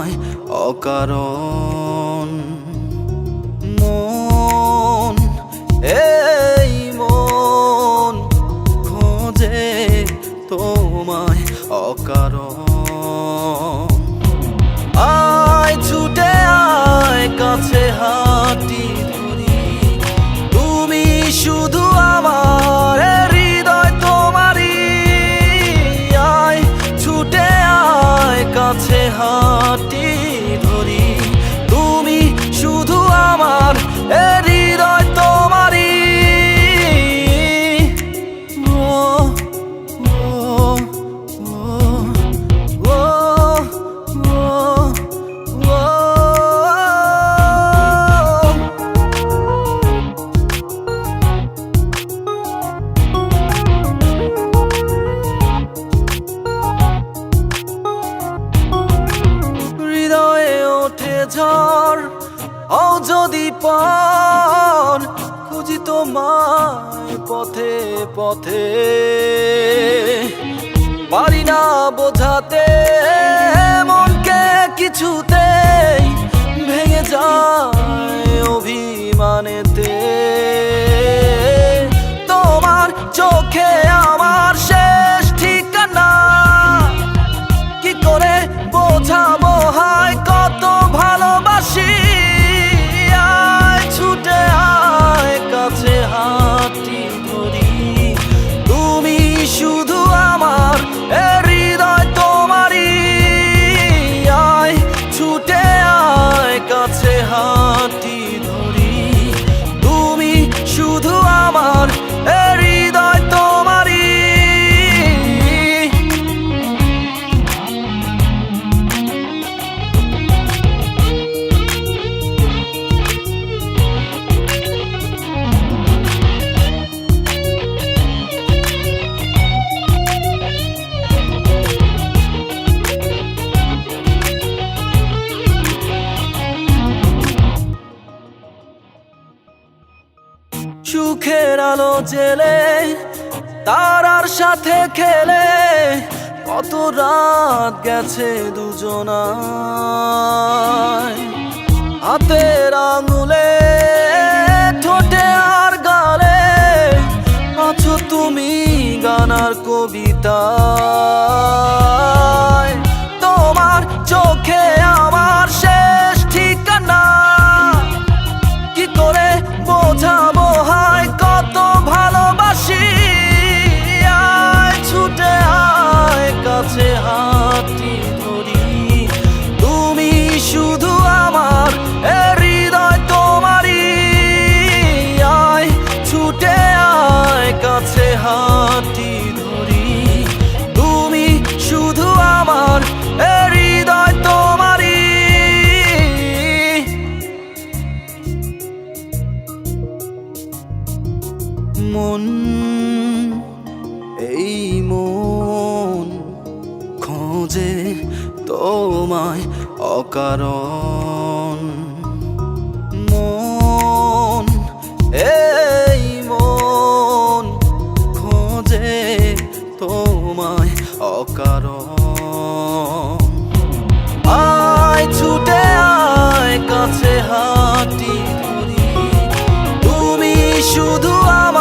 তোমায় অকারণ। মন এই মন খোঁজে তোমায় অকারণ। আয় ছুটে আয় কাছে হাঁটি ধরি, তুমি শুধু আমার হৃদয় তোমারই। আয় ছুটে আয় কাছে হাঁটি ধরি, তুমি শুধু আমার হৃদয় তোমারই। ঝড় ও যদি পার, খুঁজি তোমায় পথে পথে। পারি না বোঝাতে মনকে কিছুতেই, ভেঙে যায় অভিমানেতে। তোমার চোখে আমার শেষ ঠিকানা, কি করে বোঝাবো হায় কত ভালোবাসি। আয় ছুটে আয় কাছে হাঁটি ধরি, তুমি শুধু আমার হৃদয় তোমারই। আয় ছুটে আয় কাছে হাঁটি ধরি, তুমি শুধু আমার হৃদয় তোমারই। সুখের আলো জেলে তারার সাথে খেলে, কত রাত গেছে দুজনায়। হাতের আঙুলে ঠোঁটে আর গালে আছো তুমি গানার কবিতায়। তোমার চোখে আমার শেষ ঠিকানা, কি করে বোঝাবো হায় কত ভালোবাসি। আয় ছুটে আয় কাছে হাঁটি ধরি, তুমি শুধু আমার হৃদয় তোমারই। আয় ছুটে আয় কাছে হাঁটি ধরি, তুমি শুধু আমার হৃদয় তোমারই। মন এই মন খোঁজে তোমায় অকারণ। মন এই মন খোঁজে তোমায় অকারণ। আয় ছুটে আয় কাছে হাঁটি ধরি, তুমি শুধু আমার